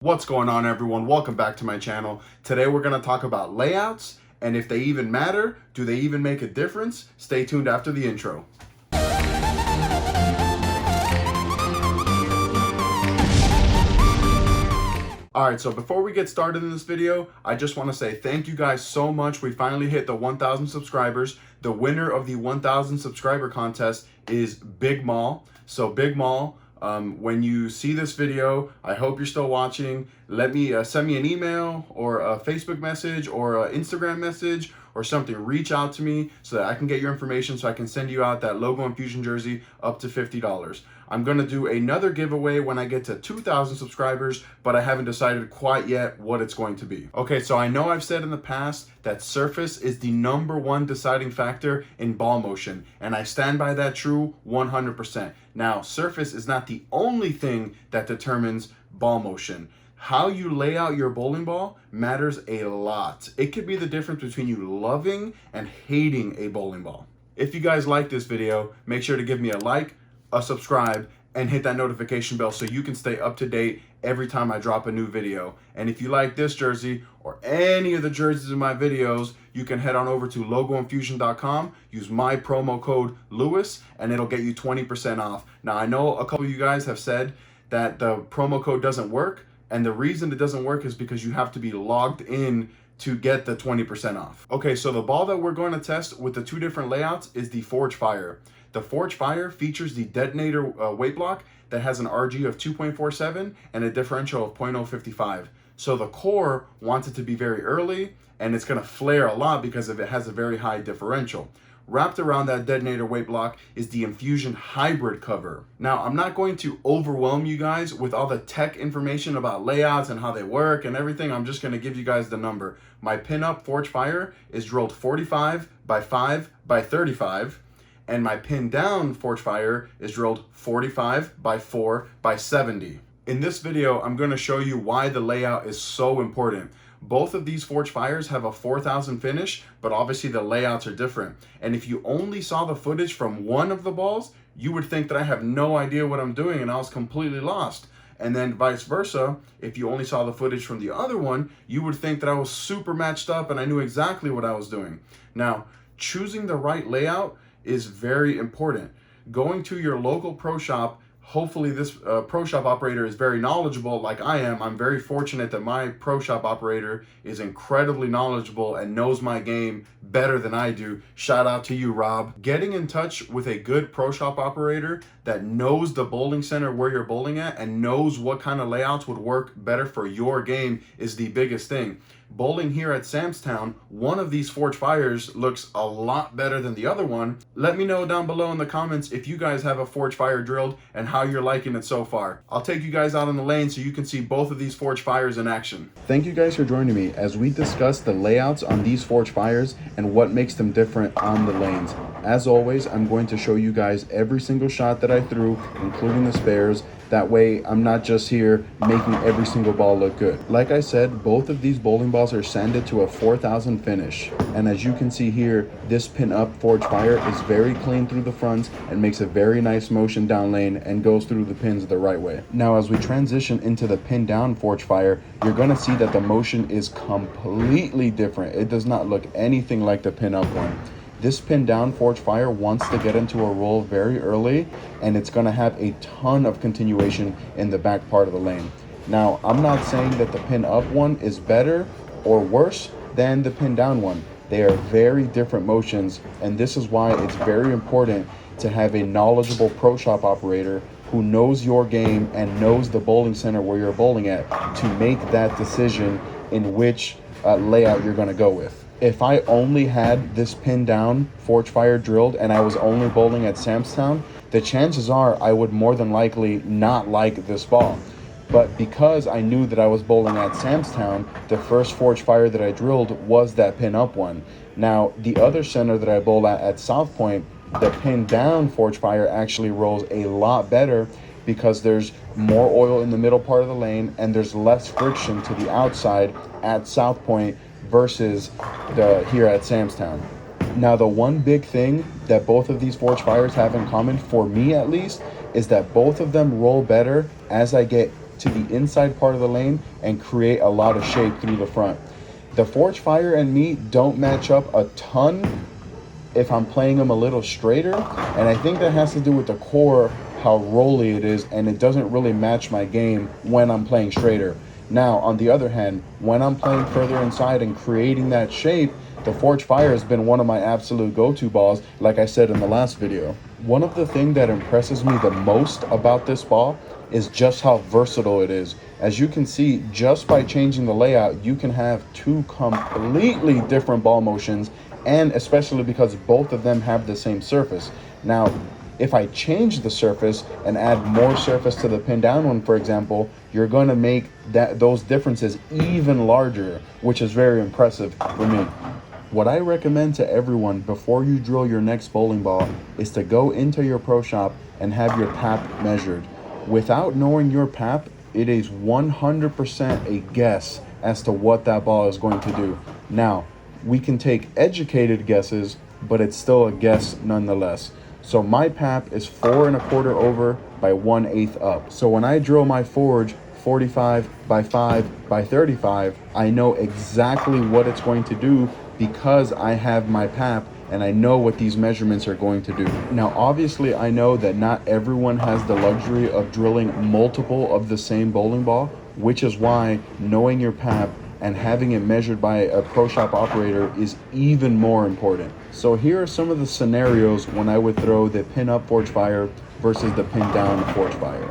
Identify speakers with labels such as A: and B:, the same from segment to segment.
A: What's going on, everyone? Welcome back to my channel. Today we're going to talk about layouts and if they even matter. Do they even make a difference? Stay tuned after the intro. Alright, so before we get started in this video, I just want to say thank you guys so much. We finally hit the 1,000 subscribers. The winner of the 1,000 subscriber contest is Big Mall. So Big Mall, when you see this video, I hope you're still watching. Let me send me an email or a Facebook message or an Instagram message or something. Reach out to me so that I can get your information so I can send you out that logo infusion jersey up to $50. I'm going to do another giveaway when I get to 2,000 subscribers, but I haven't decided quite yet what it's going to be. Okay, so I know I've said in the past that surface is the #1 deciding factor in ball motion, and I stand by that true 100%. Now, surface is not the only thing that determines ball motion. How you lay out your bowling ball matters a lot. It could be the difference between you loving and hating a bowling ball. If you guys like this video, make sure to give me a like, a subscribe, and hit that notification bell so you can stay up to date every time I drop a new video. And if you like this jersey or any of the jerseys in my videos, you can head on over to logoinfusion.com, use my promo code Lewis, and it'll get you 20% off. Now, I know a couple of you guys have said that the promo code doesn't work, and the reason it doesn't work is because you have to be logged in to get the 20% off. Okay, so the ball that we're going to test with the two different layouts is the Forge Fire. The Forge Fire features the detonator weight block that has an RG of 2.47 and a differential of 0.055. So the core wants it to be very early, and it's going to flare a lot because it has a very high differential. Wrapped around that detonator weight block is the Infusion Hybrid cover. Now, I'm not going to overwhelm you guys with all the tech information about layouts and how they work and everything. I'm just going to give you guys the number. My pin-up Forge Fire is drilled 45 by 5 by 35. And my pin down Forge Fire is drilled 45 by 4 by 70. In this video, I'm going to show you why the layout is so important. Both of these Forge Fires have a 4,000 finish, but obviously the layouts are different. And if you only saw the footage from one of the balls, you would think that I have no idea what I'm doing and I was completely lost. And then vice versa, if you only saw the footage from the other one, you would think that I was super matched up and I knew exactly what I was doing. Now, choosing the right layout is very important. Going to your local pro shop, hopefully this pro shop operator is very knowledgeable like I am. I'm very fortunate that my pro shop operator is incredibly knowledgeable and knows my game better than I do. Shout out to you, Rob. Getting in touch with a good pro shop operator that knows the bowling center where you're bowling at and knows what kind of layouts would work better for your game is the biggest thing. Bowling here at Sam's Town, one of these Forge Fires looks a lot better than the other one. Let me know down below in the comments if you guys have a Forge Fire drilled and how you're liking it so far. I'll take you guys out on the lane so you can see both of these Forge Fires in action. Thank you guys for joining me as we discuss the layouts on these Forge Fires and what makes them different on the lanes. As always, I'm going to show you guys every single shot that I threw, including the spares. That way, I'm not just here making every single ball look good. Like I said, both of these bowling balls are sanded to a 4,000 finish. And as you can see here, this pin-up Forge Fire is very clean through the front and makes a very nice motion down lane and goes through the pins the right way. Now, as we transition into the pin down Forge Fire, you're gonna see that the motion is completely different. It does not look anything like the pin-up one. This pin down Forge Fire wants to get into a roll very early, and it's going to have a ton of continuation in the back part of the lane. Now, I'm not saying that the pin up one is better or worse than the pin down one. They are very different motions, and this is why it's very important to have a knowledgeable pro shop operator who knows your game and knows the bowling center where you're bowling at to make that decision in which layout you're going to go with. If I only had this pin down Forge Fire drilled and I was only bowling at Sam's Town, the chances are I would more than likely not like this ball. But because I knew that I was bowling at Sam's Town, the first Forge Fire that I drilled was that pin up one. Now, the other center that I bowl at South Point, the pin down Forge Fire actually rolls a lot better because there's more oil in the middle part of the lane and there's less friction to the outside at South Point versus here at Sam's Town. Now, the one big thing that both of these Forge Fires have in common, for me at least, is that both of them roll better as I get to the inside part of the lane and create a lot of shape through the front. The Forge Fire and me don't match up a ton if I'm playing them a little straighter, and I think that has to do with the core, how rolly it is, and it doesn't really match my game when I'm playing straighter. Now, on the other hand, when I'm playing further inside and creating that shape, the Forge Fire has been one of my absolute go-to balls, like I said in the last video. One of the things that impresses me the most about this ball is just how versatile it is. As you can see, just by changing the layout, you can have two completely different ball motions, and especially because both of them have the same surface. Now, if I change the surface and add more surface to the pin down one, for example, you're going to make those differences even larger, which is very impressive for me. What I recommend to everyone before you drill your next bowling ball is to go into your pro shop and have your pap measured. Without knowing your pap, it is 100% a guess as to what that ball is going to do. Now, we can take educated guesses, but it's still a guess nonetheless. So my pap is 4 1/4 over by 1/8 up. So when I drill my forge 45 by 5 by 35, I know exactly what it's going to do because I have my pap and I know what these measurements are going to do. Now, obviously, I know that not everyone has the luxury of drilling multiple of the same bowling ball, which is why knowing your pap and having it measured by a pro shop operator is even more important. So here are some of the scenarios when I would throw the pin up Forge Fire versus the pin down Forge Fire.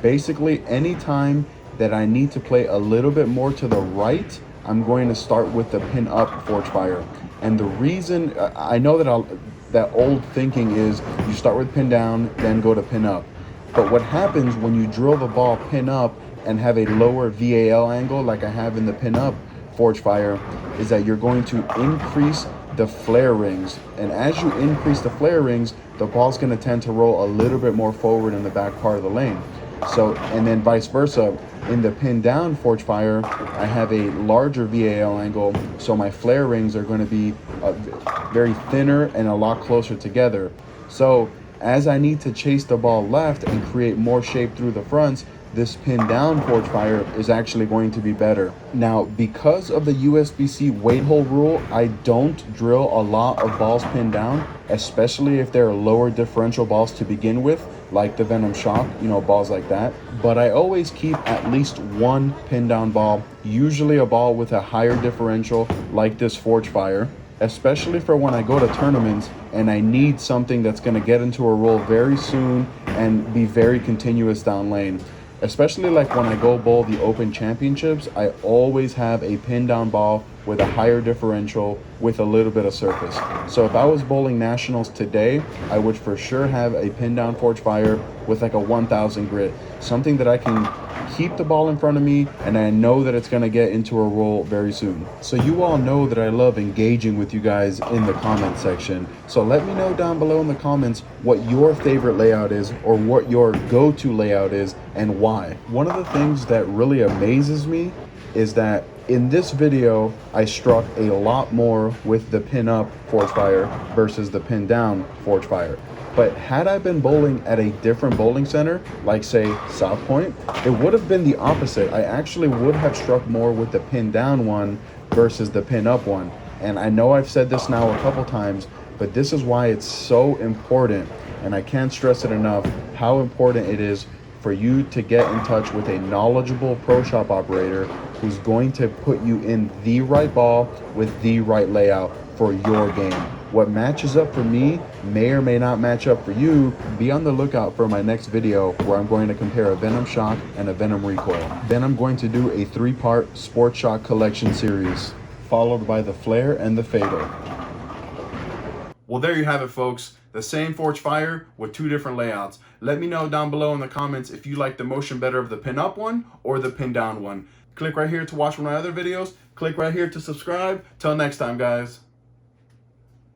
A: Basically, anytime that I need to play a little bit more to the right, I'm going to start with the pin up Forge Fire. And the reason, I know that old thinking is you start with pin down, then go to pin up. But what happens when you drill the ball pin up and have a lower VAL angle like I have in the pin up Forge Fire is that you're going to increase the flare rings. And as you increase the flare rings, the ball's going to tend to roll a little bit more forward in the back part of the lane. So, and then vice versa, in the pin down Forge Fire, I have a larger VAL angle, so my flare rings are going to be very thinner and a lot closer together. So as I need to chase the ball left and create more shape through the fronts, this pin down Forge Fire is actually going to be better. Now, because of the USB-C weight hole rule, I don't drill a lot of balls pinned down, especially if they're lower differential balls to begin with, like the Venom Shock, balls like that. But I always keep at least one pin down ball, usually a ball with a higher differential like this Forge Fire, especially for when I go to tournaments and I need something that's going to get into a roll very soon and be very continuous down lane. Especially like when I go bowl the Open Championships, I always have a pin down ball with a higher differential with a little bit of surface. So if I was bowling nationals today, I would for sure have a pin down Forge Fire with like a 1000 grit, something that I can keep the ball in front of me and I know that it's going to get into a roll very soon. So you all know that I love engaging with you guys in the comment section. So let me know down below in the comments what your favorite layout is or what your go-to layout is and why. One of the things that really amazes me is that in this video, I struck a lot more with the pin up Forge Fire versus the pin down Forge Fire. But had I been bowling at a different bowling center, like say South Point, it would have been the opposite. I actually would have struck more with the pin down one versus the pin up one. And I know I've said this now a couple times, but this is why it's so important. And I can't stress it enough, how important it is for you to get in touch with a knowledgeable pro shop operator who's going to put you in the right ball with the right layout for your game. What matches up for me may or may not match up for you. Be on the lookout for my next video where I'm going to compare a Venom Shock and a Venom Recoil. Then I'm going to do a 3-part Sport Shock collection series, followed by the Flare and the Fatal. Well, there you have it, folks. The same Forge Fire with 2 different layouts. Let me know down below in the comments if you like the motion better of the pin up one or the pin down one. Click right here to watch one of my other videos. Click right here to subscribe. Till next time, guys.